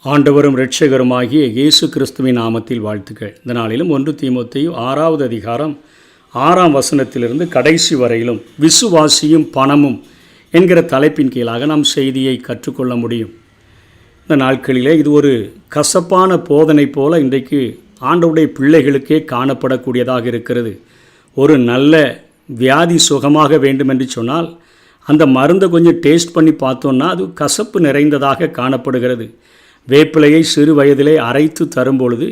ஆண்டவரும் இரட்சகருமாகிய இயேசு கிறிஸ்துவின் நாமத்தில் வாழ்த்துக்கள். இந்த நாளிலும் 1 தீமோத்தேயு 6வது அதிகாரம் 6ஆம் வசனத்திலிருந்து கடைசி வரையிலும் விசுவாசியும் பணமும் என்கிற தலைப்பின் கீழாக நாம் செய்தியை கற்றுக்கொள்ள முடியும். இந்த நாட்களிலே இது ஒரு கசப்பான போதனை போல இன்றைக்கு ஆண்டவருடைய பிள்ளைகளுக்கே காணப்படக்கூடியதாக இருக்கிறது. ஒரு நல்ல வியாதி சுகமாக வேண்டும் என்று சொன்னால் அந்த மருந்தை கொஞ்சம் டேஸ்ட் பண்ணி பார்த்தோன்னா அது கசப்பு நிறைந்ததாக காணப்படுகிறது. வேப்பிலையை சிறு வயதிலே அரைத்து தரும்பொழுது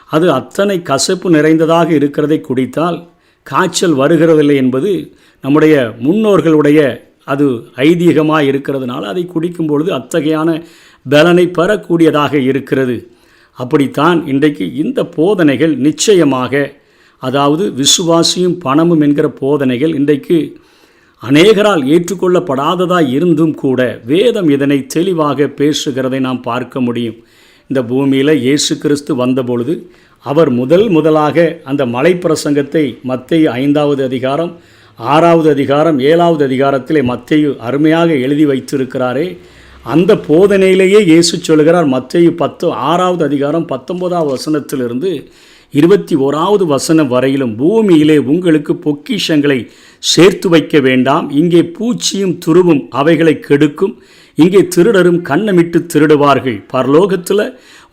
அது அத்தனை கசப்பு நிறைந்ததாக இருக்கிறதை குடித்தால் காய்ச்சல் வருகிறதில்லை என்பது நம்முடைய முன்னோர்களுடைய அது ஐதீகமாக இருக்கிறதுனால அதை குடிக்கும் பொழுது அத்தகையான பலனை பெறக்கூடியதாக இருக்கிறது. அப்படித்தான் இன்றைக்கு இந்த போதனைகள் நிச்சயமாக, அதாவது விசுவாசியும் பணமும் என்கிற போதனைகள் இன்றைக்கு அநேகரால் ஏற்றுக்கொள்ளப்படாததாக இருந்தும் கூட வேதம் இதனை தெளிவாக பேசுகிறதை நாம் பார்க்க முடியும். இந்த பூமியில் இயேசு கிறிஸ்து வந்தபொழுது அவர் முதலாக அந்த மலை பிரசங்கத்தை மத்தேயு 5வது அதிகாரம் 6வது அதிகாரம் 7வது அதிகாரத்திலே மத்தேயு அருமையாக எழுதி வைத்திருக்கிறாரே. அந்த போதனையிலேயே இயேசு சொல்கிறார். மத்தேயு 6வது அதிகாரம் 19வது வசனத்திலிருந்து 21வது வசனம் வரையிலும், பூமியிலே உங்களுக்கு பொக்கிஷங்களை சேர்த்து வைக்க வேண்டாம், இங்கே பூச்சியும் துருவும் அவைகளை கெடுக்கும், இங்கே திருடரும் கண்ணமிட்டு திருடுவார்கள். பரலோகத்தில்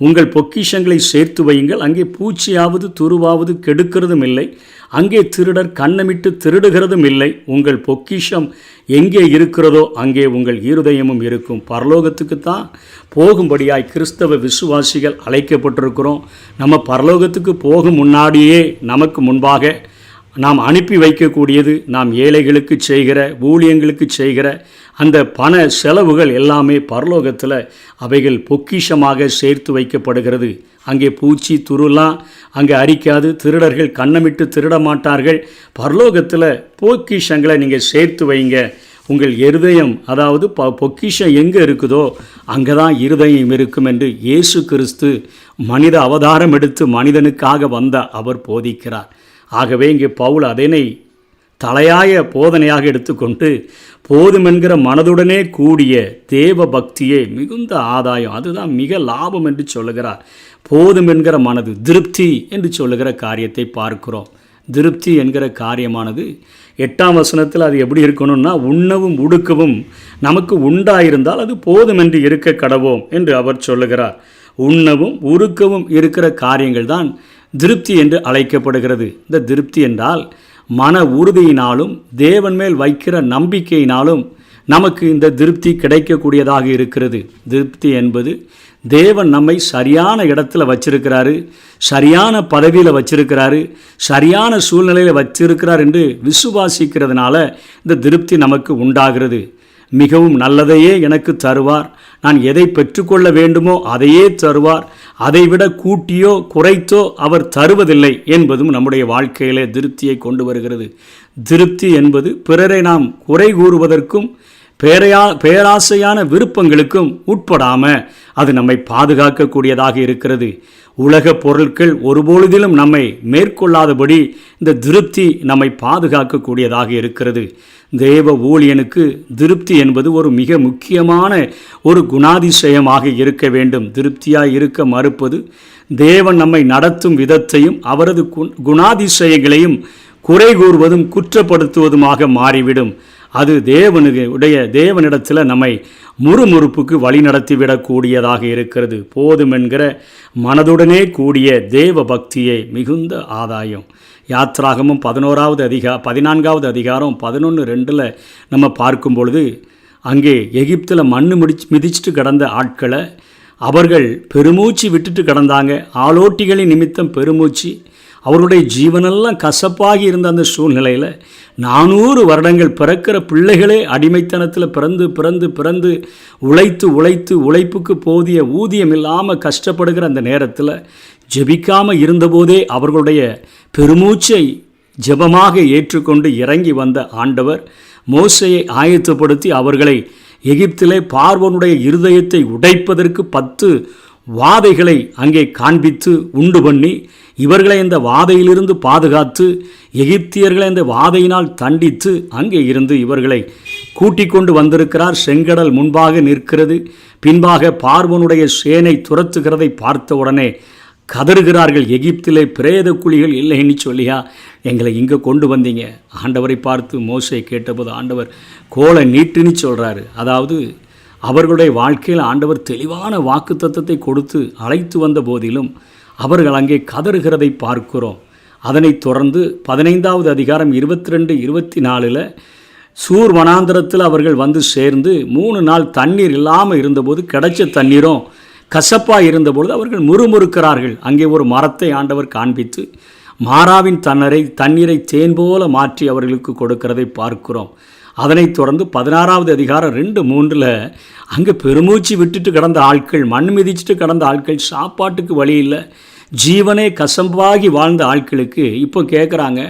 உங்கள் பொக்கிஷங்களை சேர்த்து வையுங்கள், அங்கே பூச்சியாவது துருவாவது கெடுக்கிறதும் இல்லை, அங்கே திருடர் கண்ணமிட்டு திருடுகிறதும் இல்லை. உங்கள் பொக்கிஷம் எங்கே இருக்கிறதோ அங்கே உங்கள் இருதயமும் இருக்கும். பரலோகத்துக்குத்தான் போகும்படியாய் கிறிஸ்தவ விசுவாசிகள் அழைக்கப்பட்டிருக்கிறோம். நம்ம பரலோகத்துக்கு போகும் முன்னாடியே நமக்கு முன்பாக நாம் அனுப்பி வைக்கக்கூடியது நாம் ஏழைகளுக்கு செய்கிற ஊழியங்களுக்கு செய்கிற அந்த பண செலவுகள் எல்லாமே பரலோகத்தில் அவைகள் பொக்கிஷமாக சேர்த்து வைக்கப்படுகிறது. அங்கே பூச்சி துருலாம் அங்கே அரிக்காது, திருடர்கள் கண்ணமிட்டு திருட மாட்டார்கள். பரலோகத்தில் பொக்கிஷங்களை நீங்கள் சேர்த்து வைங்க. உங்கள் இருதயம், அதாவது பொக்கிஷம் எங்கே இருக்குதோ அங்கே தான் இருதயம் இருக்கும் என்று இயேசு கிறிஸ்து மனித அவதாரம் எடுத்து மனிதனுக்காக வந்த அவர் போதிக்கிறார். ஆகவே இங்கே பவுல் அதனை தலையாய போதனையாக எடுத்துக்கொண்டு போதுமென்கிற மனதுடனே கூடிய தேவ பக்தியே மிகுந்த ஆதாயம், அதுதான் மிக லாபம் என்று சொல்லுகிறார். போதும் என்கிற மனது, திருப்தி என்று சொல்லுகிற காரியத்தை பார்க்கிறோம். திருப்தி என்கிற காரியமானது 8ஆம் வசனத்தில் அது எப்படி இருக்கணும்னா, உண்ணவும் உடுக்கவும் நமக்கு உண்டாயிருந்தால் அது போதும் என்று இருக்க கடவோம் என்று அவர் சொல்லுகிறார். உண்ணவும் உருக்கவும் இருக்கிற காரியங்கள் தான் திருப்தி என்று அழைக்கப்படுகிறது. இந்த திருப்தி என்றால் மன உறுதியினாலும் தேவன் மேல் வைக்கிற நம்பிக்கையினாலும் நமக்கு இந்த திருப்தி கிடைக்கக்கூடியதாக இருக்கிறது. திருப்தி என்பது தேவன் நம்மை சரியான இடத்துல வச்சிருக்கிறாரு, சரியான பதவியில் வச்சிருக்கிறாரு, சரியான சூழ்நிலையில் வச்சிருக்கிறார் என்று விசுவாசிக்கிறதுனால இந்த திருப்தி நமக்கு உண்டாகிறது. மிகவும் நல்லதையே எனக்கு தருவார், நான் எதை பெற்றுக்கொள்ள வேண்டுமோ அதையே தருவார், அதைவிட கூட்டியோ குறைத்தோ அவர் தருவதில்லை என்பதும் நம்முடைய வாழ்க்கையிலே திருப்தியை கொண்டு வருகிறது. திருப்தி என்பது பிறரை நாம் குறை கூறுவதற்கும் பேராசையான விருப்பங்களுக்கும் உட்படாமல் அது நம்மை பாதுகாக்கக்கூடியதாக இருக்கிறது. உலக பொருட்கள் ஒருபொழுதிலும் நம்மை மேற்கொள்ளாதபடி இந்த திருப்தி நம்மை பாதுகாக்கக்கூடியதாக இருக்கிறது. தேவ ஊழியனுக்கு திருப்தி என்பது ஒரு மிக முக்கியமான ஒரு குணாதிசயமாக இருக்க வேண்டும். திருப்தியாய் இருக்க மறுப்பது தேவன் நம்மை நடத்தும் விதத்தையும் அவரது குணாதிசயங்களையும் குறை கூறுவதும் குற்றப்படுத்துவதுமாக மாறிவிடும். அது தேவனிடத்தில் நம்மை முறுமுறுப்புக்கு வழி நடத்திவிடக்கூடியதாக இருக்கிறது. போதுமென்கிற மனதுடனே கூடிய தேவ பக்தியே மிகுந்த ஆதாயம். யாத்ராகமும் 14வது அதிகாரம் 11:2 நம்ம பார்க்கும் பொழுது, அங்கே எகிப்தில் மண்ணு மிதிச்சுட்டு கிடந்த ஆட்களை அவர்கள் பெருமூச்சு விட்டுட்டு கிடந்தாங்க. ஆளோட்டிகளின் நிமித்தம் பெருமூச்சு, அவருடைய ஜீவனெல்லாம் கசப்பாகி இருந்த அந்த சூழ்நிலையில் 400 வருடங்கள் பிறக்கிற பிள்ளைகளே அடிமைத்தனத்தில் பிறந்து உழைப்புக்கு போதிய ஊதியம் இல்லாமல் கஷ்டப்படுகிற அந்த நேரத்தில் ஜெபிக்காமல் இருந்தபோதே அவர்களுடைய பெருமூச்சை ஜெபமாக ஏற்றுக்கொண்டு இறங்கி வந்த ஆண்டவர் மோசேயை ஆயத்தப்படுத்தி அவர்களை எகிப்திலே பார்வோனுடைய இருதயத்தை உடைப்பதற்கு 10 வாதைகளை அங்கே காண்பித்து உண்டு பண்ணி இவர்களை இந்த வாதையிலிருந்து பாதுகாத்து எகிப்தியர்களை இந்த வாதையினால் தண்டித்து அங்கே இருந்து இவர்களை கூட்டிக் கொண்டு வந்திருக்கிறார். செங்கடல் முன்பாக நிற்கிறது, பின்பாக பார்வோனுடைய சேனை துரத்துகிறதை பார்த்த உடனே கதறுகிறார்கள். எகிப்திலே பிரேத குழிகள் இல்லைன்னு சொல்லியா எங்களை இங்கே கொண்டு வந்தீங்க? ஆண்டவரை பார்த்து மோசே கேட்டபோது ஆண்டவர் கோலை நீட்டுன்னு சொல்கிறாரு. அதாவது அவர்களுடைய வாழ்க்கையில் ஆண்டவர் தெளிவான வாக்குத்தத்தத்தை கொடுத்து அழைத்து வந்த போதிலும் அவர்கள் அங்கே கதறுகிறதை பார்க்கிறோம். அதனைத் தொடர்ந்து 15வது அதிகாரம் 22, 24 சூர் வனாந்தரத்தில் அவர்கள் வந்து சேர்ந்து 3 நாள் தண்ணீர் இல்லாமல் இருந்தபோது கிடைச்ச தண்ணீரும் கசப்பாக இருந்தபொழுது அவர்கள் முறுமுறுக்கிறார்கள். அங்கே ஒரு மரத்தை ஆண்டவர் காண்பித்து மாறாவின் தண்ணீரை தேன் போல மாற்றி அவர்களுக்கு கொடுக்கிறதை பார்க்கிறோம். அதனைத் தொடர்ந்து 16வது அதிகாரம் 2, 3 அங்கே பெருமூச்சு விட்டுட்டு கிடந்த ஆட்கள், மண் மிதிச்சுட்டு கிடந்த ஆட்கள், சாப்பாட்டுக்கு வழி இல்லை, ஜீவனே கசம்பாகி வாழ்ந்த ஆட்களுக்கு இப்போ கேட்குறாங்க,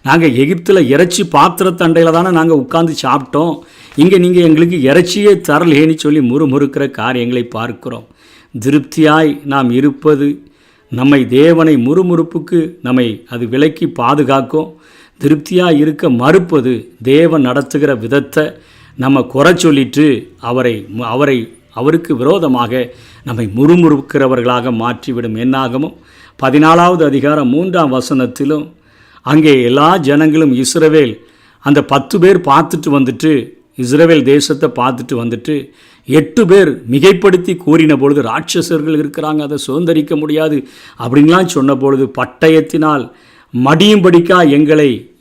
நாங்கள் எகிப்தில் இறைச்சி பாத்திரத்தண்டையில் தானே நாங்கள் உட்கார்ந்து சாப்பிட்டோம், இங்கே நீங்கள் எங்களுக்கு இறைச்சியே தரலேன்னு சொல்லி முறுமுறுக்கிற காரியங்களை பார்க்கிறோம். திருப்தியாய் நாம் இருப்பது நம்மை தேவனை முறுமுறுப்புக்கு நம்மை அது விலக்கி பாதுகாக்கும். திருப்தியாக இருக்க மறுப்பது தேவன் நடத்துகிற விதத்தை நம்ம குறை சொல்லிட்டு அவருக்கு விரோதமாக நம்மை முறுமுறுக்கிறவர்களாக மாற்றிவிடும். என்னாகமும் 14வது அதிகாரம் 3ஆம் வசனத்திலும் அங்கே எல்லா ஜனங்களும் இஸ்ரவேல் அந்த 10 பேர் பார்த்துட்டு வந்துட்டு, இஸ்ரவேல் தேசத்தை பார்த்துட்டு வந்துட்டு 8 பேர் மிகைப்படுத்தி கூறின பொழுது, ராட்சசர்கள் இருக்கிறாங்க, அதை சுதந்திரிக்க முடியாது அப்படின்லாம் சொன்ன பொழுது, பட்டயத்தினால் மடியும்படிக்கா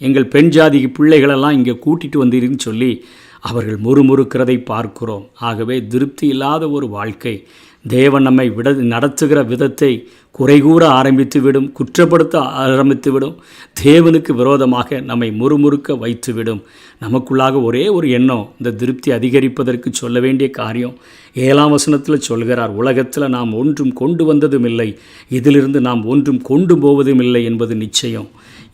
எங்கள் பெண் ஜாதி பிள்ளைகளெல்லாம் இங்கே கூட்டிகிட்டு வந்தீங்கன்னு சொல்லி அவர்கள் முறுமுறுக்கிறதை பார்க்கிறோம். ஆகவே திருப்தி இல்லாத ஒரு வாழ்க்கை தேவன் நம்மை நடத்துகிற விதத்தை குறைகூற ஆரம்பித்துவிடும், குற்றப்படுத்த ஆரம்பித்துவிடும், தேவனுக்கு விரோதமாக நம்மை முறுமுறுக்க வைத்துவிடும். நமக்குள்ளாக ஒரே ஒரு எண்ணம், இந்த திருப்தி அதிகரிப்பதற்கு சொல்ல வேண்டிய காரியம் 7ஆம் வசனத்தில் சொல்கிறார், உலகத்தில் நாம் ஒன்றும் கொண்டு வந்ததும் இல்லை, இதிலிருந்து நாம் ஒன்றும் கொண்டு போவதும் இல்லை என்பது நிச்சயம்.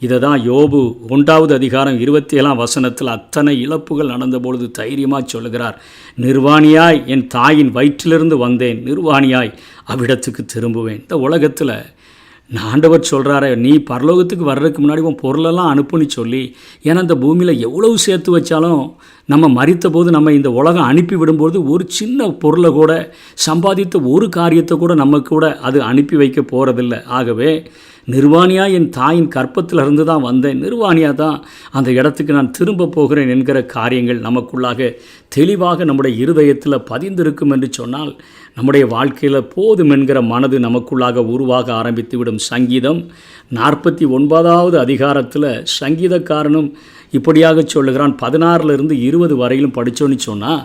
இதை தான் யோபு 1வது அதிகாரம் 27ஆம் வசனத்தில் அத்தனை இழப்புகள் நடந்தபொழுது தைரியமாக சொல்கிறார், நிர்வாணியாய் என் தாயின் வயிற்றிலிருந்து வந்தேன், நிர்வாணியாய் அவ்விடத்துக்கு திரும்புவேன். இந்த உலகத்தில் ஆண்டவர் சொல்கிறார, நீ பரலோகத்துக்கு வர்றதுக்கு முன்னாடி உன் பொருளெல்லாம் அனுப்புன்னு சொல்லி, ஏன்னா இந்த பூமியில் எவ்வளவு சேர்த்து வச்சாலும் நம்ம மரித்த போது நம்ம இந்த உலகம் அனுப்பி விடும்போது ஒரு சின்ன பொருளை கூட சம்பாதித்த ஒரு காரியத்தை கூட நம்ம கூட அது அனுப்பி வைக்க போகிறதில்ல. ஆகவே நிர்வாணியாக என் தாயின் கற்பத்தில் இருந்து தான் வந்தேன், நிர்வாணியாக தான் அந்த இடத்துக்கு நான் திரும்ப போகிறேன் என்கிற காரியங்கள் நமக்குள்ளாக தெளிவாக நம்முடைய இருதயத்தில் பதிந்திருக்கும் என்று சொன்னால் நம்முடைய வாழ்க்கையில் போதும் என்கிற மனது நமக்குள்ளாக உருவாக ஆரம்பித்துவிடும். சங்கீதம் 49வது அதிகாரத்தில் சங்கீதக்காரனும் இப்படியாக சொல்லுகிறான், 16 20 வரையிலும் படித்தோன்னு சொன்னால்,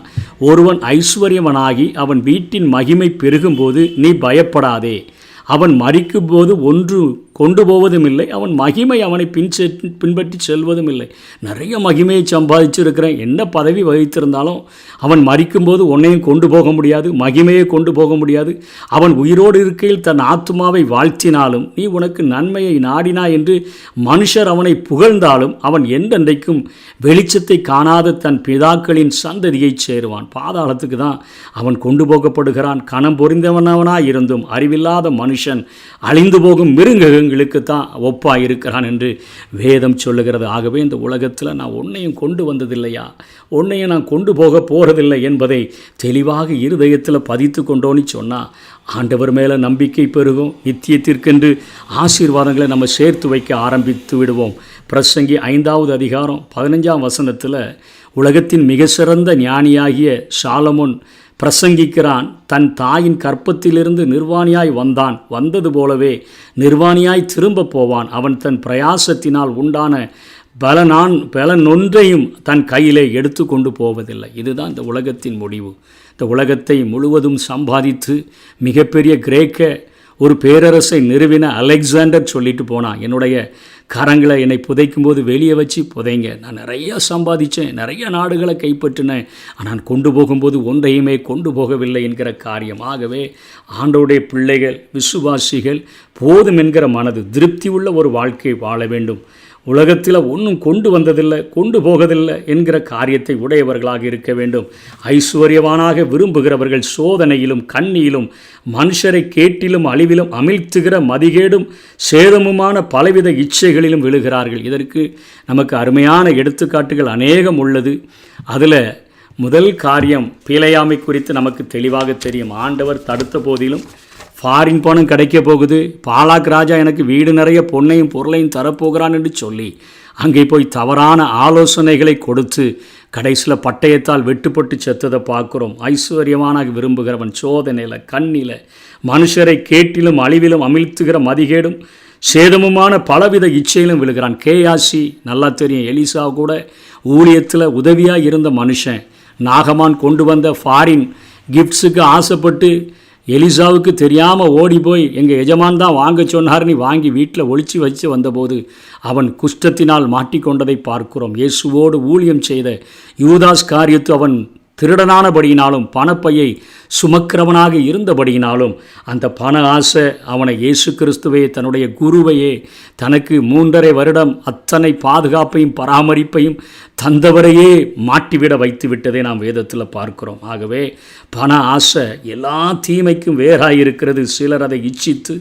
ஒருவன் ஐஸ்வர்யவனாகி அவன் வீட்டின் மகிமை பெருகும்போது நீ பயப்படாதே, அவன் மரிக்கும்போது ஒன்று கொண்டு போவதும் இல்லை, அவன் மகிமை அவனை பின்பற்றி செல்வதும் இல்லை. நிறைய மகிமையை சம்பாதிச்சிருக்கிறேன், என்ன பதவி வகித்திருந்தாலும் அவன் மரிக்கும்போது உன்னையும் கொண்டு போக முடியாது, மகிமையை கொண்டு போக முடியாது. அவன் உயிரோடு இருக்கையில் தன் ஆத்துமாவை வாழ்த்தினாலும் நீ உனக்கு நன்மையை நாடினா என்று மனுஷர் அவனை புகழ்ந்தாலும் அவன் என்றென்றைக்கும் வெளிச்சத்தை காணாத தன் பிதாக்களின் சந்ததியை சேருவான். பாதாளத்துக்கு தான் அவன் கொண்டு போகப்படுகிறான். கணம் பொறிந்தவனவனாய் இருந்தும் அறிவில்லாத மனுஷன் அழிந்து போகும் மிருகங்களுக்கு தான் ஒப்பாக இருக்கிறான் என்று வேதம் சொல்லுகிறது. ஆகவே இந்த உலகத்தில் நான் உன்னையும் கொண்டு வந்ததில்லையா, உன்னையும் நான் கொண்டு போக போகிறதில்லை என்பதை தெளிவாக இருதயத்தில் பதித்து கொண்டோன்னு சொன்னால் ஆண்டவர் மேலே நம்பிக்கை பெருகும். நித்தியத்திற்கென்று ஆசீர்வாதங்களை நம்ம சேர்த்து வைக்க ஆரம்பித்து விடுவோம். பிரசங்கி 5வது அதிகாரம் 15ஆம் வசனத்தில் உலகத்தின் மிக சிறந்த ஞானியாகிய சாலமோன் பிரசங்கிக்கிறான். தன் தாயின் கற்பத்திலிருந்து நிர்வாணியாய் வந்தான், வந்தது போலவே நிர்வாணியாய் திரும்ப போவான். அவன் தன் பிரயாசத்தினால் உண்டான பலனொன்றையும் தன் கையிலே எடுத்து கொண்டு போவதில்லை. இதுதான் இந்த உலகத்தின் முடிவு. இந்த உலகத்தை முழுவதும் சம்பாதித்து மிகப்பெரிய கிரேக்க ஒரு பேரரசை நிறுவின அலெக்சாண்டர் சொல்லிட்டு போனான், என்னுடைய கரங்களை என்னை புதைக்கும்போது வெளியே வச்சு புதைங்க, நான் நிறையா சம்பாதித்தேன், நிறைய நாடுகளை கைப்பற்றினேன், ஆனால் கொண்டு போகும்போது ஒன்றையுமே கொண்டு போகவில்லை என்கிற காரியம். ஆகவே ஆண்டவருடைய பிள்ளைகள், விசுவாசிகள் போதும் என்கிற மனது, திருப்தி உள்ள ஒரு வாழ்க்கை வாழ வேண்டும். உலகத்தில் ஒன்றும் கொண்டு வந்ததில்லை, கொண்டு போகதில்லை என்கிற காரியத்தை உடையவர்களாக இருக்க வேண்டும். ஐஸ்வர்யவானாக விரும்புகிறவர்கள் சோதனையிலும் கண்ணியிலும் மனுஷரை கேட்டிலும் அழிவிலும் அமிழ்த்துகிற மதிகேடும் சேதமுமான பலவித இச்சைகளிலும் விழுகிறார்கள். இதற்கு நமக்கு அருமையான எடுத்துக்காட்டுகள் அநேகம் உள்ளது. அதில் முதல் காரியம் பீலையாமை குறித்து நமக்கு தெளிவாக தெரியும். ஆண்டவர் தடுத்த போதிலும் ஃபாரின் பணம் கிடைக்க போகுது, பாலாக் ராஜா எனக்கு வீடு நிறைய பொன்னையும் பொருளையும் தரப்போகிறான் என்று சொல்லி அங்கே போய் தவறான ஆலோசனைகளை கொடுத்து கடைசியில் பட்டயத்தால் வெட்டுப்பட்டு செத்ததை பார்க்குறோம். ஐஸ்வர்யமான விரும்புகிறவன் சோதனையில் கண்ணில் மனுஷரை கேட்டிலும் அழிவிலும் அமிழ்த்துகிற மதிகேடும் சேதமுமான பலவித இச்சையிலும் விழுகிறான். கேயாசி நல்லா தெரியும். எலிசா கூட ஊழியத்தில் உதவியாக இருந்த மனுஷன். நாகமான் கொண்டு வந்த ஃபாரின் கிஃப்ட்ஸுக்கு ஆசைப்பட்டு எலிசாவுக்கு தெரியாமல் ஓடி போய் எங்கள் எஜமான் தான் வாங்க சொன்னார், நீ வாங்கி வீட்டில் ஒளிச்சு வச்சு வந்தபோது அவன் குஷ்டத்தினால் மாட்டிக்கொண்டதை பார்க்கிறோம். இயேசுவோடு ஊழியம் செய்த யூதாஸ் காரியத்து அவன் திருடனானபடியினாலும் பணப்பையை சுமக்கிறவனாக இருந்தபடியினாலும் அந்த பண ஆசை அவனை இயேசு கிறிஸ்துவே தன்னுடைய குருவையே தனக்கு 3.5 வருடம் அத்தனை பாதுகாப்பையும் பராமரிப்பையும் தந்தவரையே மாட்டிவிட வைத்து விட்டதை நாம் வேதத்தில் பார்க்கிறோம். ஆகவே பண ஆசை எல்லா தீமைக்கும் வேறாயிருக்கிறது. சிலர் அதை இச்சித்து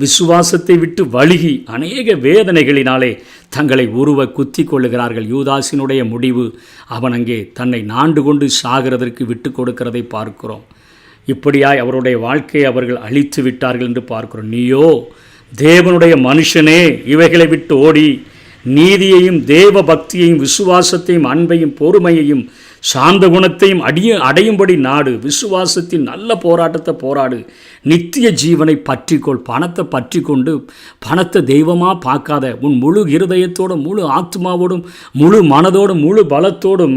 விசுவாசத்தை விட்டு வழுகி அநேக வேதனைகளினாலே தங்களை உருவ குத்தி கொள்ளுகிறார்கள். யூதாசினுடைய முடிவு அவன் அங்கே தன்னை நாண்டு கொண்டு சாகிறதற்கு விட்டு கொடுக்கிறதை பார்க்கிறோம். இப்படியாய் அவருடைய வாழ்க்கையை அவர்கள் அழித்து விட்டார்கள் என்று பார்க்கிறோம். நீயோ தேவனுடைய மனுஷனே, இவைகளை விட்டு ஓடி நீதியையும் தேவ பக்தியையும் விசுவாசத்தையும் அன்பையும் பொறுமையையும் சாந்த குணத்தையும் அடையும்படி நாடு. விசுவாசத்தின் நல்ல போராட்டத்தை போராடு. நித்திய ஜீவனை பற்றிக்கொள். பணத்தை பற்றி கொண்டு பணத்தை தெய்வமாக பார்க்காத. உன் முழு இருதயத்தோடும் முழு ஆத்மாவோடும் முழு மனதோடும் முழு பலத்தோடும்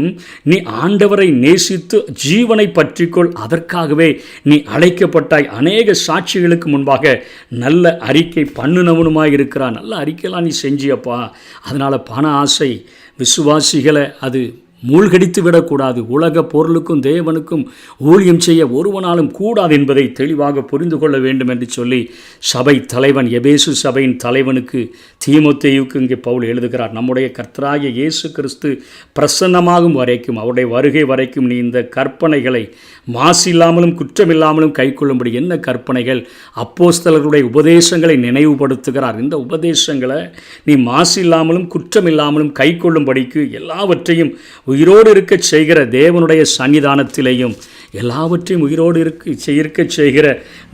நீ ஆண்டவரை நேசித்து ஜீவனை பற்றிக்கொள். அதற்காகவே நீ அழைக்கப்பட்டாய். அநேக சாட்சிகளுக்கு முன்பாக நல்ல அறிக்கை பண்ணுனவனுமாய் இருக்கிறான். நல்ல அறிக்கையெல்லாம் நீ செஞ்சியப்பா. அதனால் பண ஆசை விசுவாசிகளை அது மூழ்கடித்து விடக்கூடாது. உலக பொருளுக்கும் தேவனுக்கும் ஊழியம் செய்ய ஒருவனாலும் கூடாது என்பதை தெளிவாக புரிந்து கொள்ள வேண்டும் என்று சொல்லி சபை தலைவன் எபேசு சபையின் தலைவனுக்கு தீமோத்தேயுக்கு இங்கே பவுல் எழுதுகிறார். நம்முடைய கர்த்தராகிய இயேசு கிறிஸ்து பிரசன்னமாகும் வரைக்கும், அவருடைய வருகை வரைக்கும் நீ இந்த கற்பனைகளை மாசில்லாமலும் குற்றமில்லாமலும் கைக்கொள்ளும்படி. என்ன கற்பனைகள்? அப்போஸ்தலர்களுடைய உபதேசங்களை நினைவுபடுத்துகிறார். இந்த உபதேசங்களை நீ மாசில்லாமலும் குற்றமில்லாமலும் கைக்கொள்ளும்படிக்கு எல்லாவற்றையும் உயிரோடு இருக்க செய்கிற தேவனுடைய சன்னிதானத்திலேயும் எல்லாவற்றையும் உயிரோடு இருக்க செய்கிற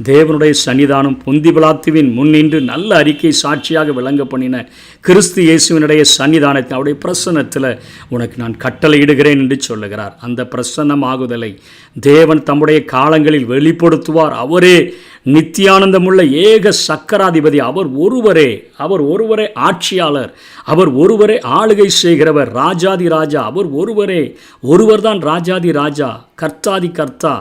தேவனுடைய சன்னிதானம் பொந்தி பிலாத்துவின் முன்னின்று நல்ல அறிக்கை சாட்சியாக விளங்க பண்ணின கிறிஸ்து இயேசுவினுடைய சன்னிதானத்தை அவருடைய பிரசன்னத்தில் உனக்கு நான் கட்டளையிடுகிறேன் என்று சொல்லுகிறார். அந்த பிரசன்னமாகுதலை தேவன் தம்முடைய காலங்களில் வெளிப்படுத்துவார். அவரே நித்தியானந்தமுள்ள ஏக சக்கராதிபதி. அவர் ஒருவரே ஆட்சியாளர். அவர் ஒருவரே ஆளுகை செய்கிறவர், ராஜாதி ராஜா. அவர் ஒருவர்தான் ராஜாதி ராஜா, கர்த்தாதி கர்த்தா.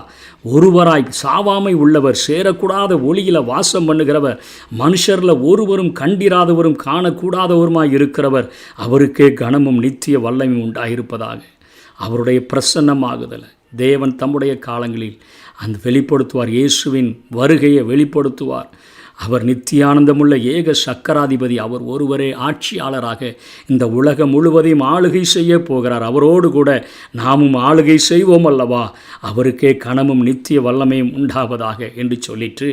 ஒருவராய் சாவாமை உள்ளவர், சேரக்கூடாத ஒளியில் வாசம் பண்ணுகிறவர், மனுஷரில் ஒருவரும் கண்டிராதவரும் காணக்கூடாதவருமாய் இருக்கிறவர். அவருக்கே கனமும் நித்திய வல்லமையும் உண்டாயிருப்பதாக. அவருடைய பிரசன்னமாகுதலை தேவன் தம்முடைய காலங்களில் அந்த வெளிப்படுத்துவார். இயேசுவின் வருகையை வெளிப்படுத்துவார். அவர் நித்தியானந்தமுள்ள ஏக சக்கராதிபதி. அவர் ஒருவரே ஆட்சியாளராக இந்த உலகம் முழுவதையும் ஆளுகை செய்ய போகிறார். அவரோடு கூட நாமும் ஆளுகை செய்வோம் அல்லவா? அவருக்கே கனமும் நித்திய வல்லமையும் உண்டாவதாக என்று சொல்லிட்டு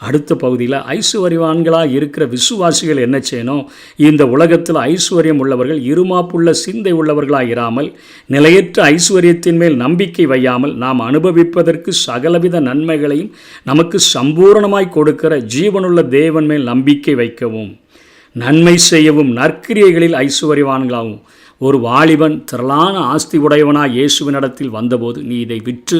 அடுத்த பகுதியில் ஐஸ்வர்யவான்களாக இருக்கிற விசுவாசிகள் என்ன செய்யணும்? இந்த உலகத்தில் ஐஸ்வர்யம் உள்ளவர்கள் இருமாப்புள்ள சிந்தை உள்ளவர்களாக இராமல் நிலையற்ற ஐஸ்வர்யத்தின் மேல் நம்பிக்கை வையாமல் நாம் அனுபவிப்பதற்கு சகலவித நன்மைகளையும் நமக்கு சம்பூரணமாய் கொடுக்கிற ஜீவனுள்ள தேவன் மேல் நம்பிக்கை வைக்கவும், நன்மை செய்யவும், நற்கிரியைகளில் ஐஸ்வர்யவான்களாகவும். ஒரு வாலிபன் திரளான ஆஸ்தி உடையவனாக இயேசுவினிடத்தில் வந்தபோது, நீ இதை விற்று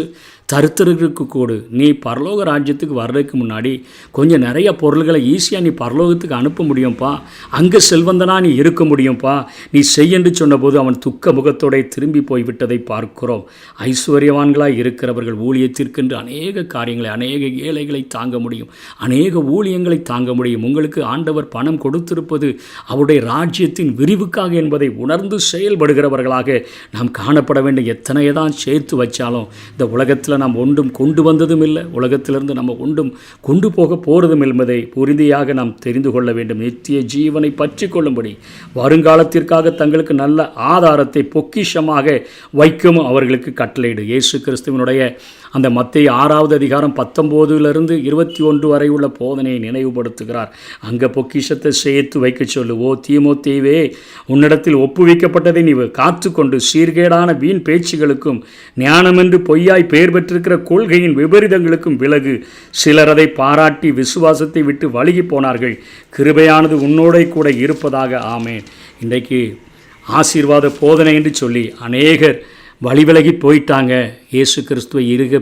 தருத்தருக்கு கூடு, நீ பரலோக ராஜ்யத்துக்கு வர்றதுக்கு முன்னாடி கொஞ்சம் நிறைய பொருள்களை ஈஸியாக நீ பரலோகத்துக்கு அனுப்ப முடியும்ப்பா, அங்கே செல்வந்தனா நீ இருக்க முடியும்ப்பா, நீ செய்யென்று சொன்னபோது அவன் துக்க முகத்தோட திரும்பி போய்விட்டதை பார்க்கிறோம். ஐஸ்வர்யவான்களாக இருக்கிறவர்கள் ஊழியத்திற்கென்று அநேக காரியங்களை, அநேக ஏழைகளை தாங்க முடியும், அநேக ஊழியங்களை தாங்க முடியும். உங்களுக்கு ஆண்டவர் பணம் கொடுத்திருப்பது அவருடைய ராஜ்யத்தின் விரிவுக்காக என்பதை உணர்ந்து செயல்படுகிறவர்களாக நாம் காணப்பட வேண்டும். எத்தனையை தான் சேர்த்து வச்சாலும் இந்த உலகத்தில் நாம் ஒன்றும் கொண்டு வந்ததும் இல்லை, உலகத்திலிருந்து நம்ம ஒன்றும் கொண்டு போக போகிறதும் என்பதை உறுதியாக நாம் தெரிந்து கொள்ள வேண்டும். நித்திய ஜீவனை பற்றி கொள்ளும்படி வருங்காலத்திற்காக தங்களுக்கு நல்ல ஆதாரத்தை பொக்கிஷமாக வைக்கவும் அவர்களுக்கு கட்டளையிடு. இயேசு கிறிஸ்துவனுடைய அந்த மத்தேயு 6வது அதிகாரம் 19 21 வரை உள்ள போதனையை நினைவுபடுத்துகிறார். அங்கே பொக்கிஷத்தை சேர்த்து வைக்க சொல்லு. ஓ தீமோத்தேயுவே, உன்னிடத்தில் ஒப்புவிக்கப்பட்டதை நீ காத்து கொண்டு சீர்கேடான வீண் பேச்சுகளுக்கும் ஞானமென்று பொய்யாய் பெயர் பெற்றிருக்கிற கொள்கையின் விபரீதங்களுக்கும் விலகு. சிலர் அதை பாராட்டி விசுவாசத்தை விட்டு வழுகி போனார்கள். கிருபையானது உன்னோட கூட இருப்பதாக. ஆமேன். இன்றைக்கு ஆசீர்வாத போதனை என்று சொல்லி அநேகர் வழிவிலகி போயிட்டாங்க. இயேசு கிறிஸ்துவை இருக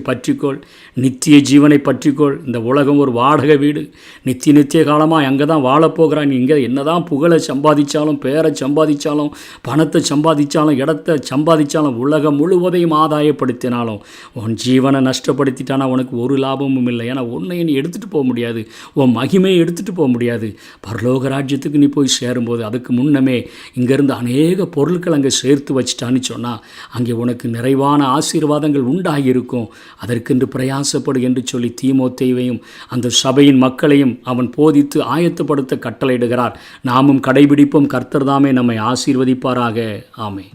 பற்றிக்கொள், நித்திய ஜீவனை பற்றிக்கொள். இந்த உலகம் ஒரு வாடகை வீடு. நித்திய காலமாக அங்கே தான் வாழப்போகிறான். இங்கே என்ன தான் புகழை சம்பாதிச்சாலும், பேரை சம்பாதிச்சாலும், பணத்தை சம்பாதிச்சாலும், இடத்தை சம்பாதிச்சாலும், உலகம் முழுவதையும் ஆதாயப்படுத்தினாலும் உன் ஜீவனை நஷ்டப்படுத்திட்டானா உனக்கு ஒரு லாபமும் இல்லை. ஏன்னா உன்னை நீ எடுத்துகிட்டு போக முடியாது, உன் மகிமையை எடுத்துகிட்டு போக முடியாது. பரலோக ராஜ்யத்துக்கு நீ போய் சேரும்போது அதுக்கு முன்னமே இங்கேருந்து அநேக பொருட்கள் அங்கே சேர்த்து வச்சிட்டான்னு சொன்னால் அங்கே உனக்கு நிறைவான ஆசீர்வாதங்கள் உண்டாகியிருக்கும். அதற்கென்று பிரயாசப்படு என்று சொல்லி தீமோத்தேயுவையும் அந்த சபையின் மக்களையும் அவன் போதித்து ஆயத்தப்படுத்த கட்டளையிடுகிறார். நாமும் கடைபிடிப்போம். கர்த்தர் தாமே நம்மை ஆசீர்வதிப்பாராக. ஆமென்.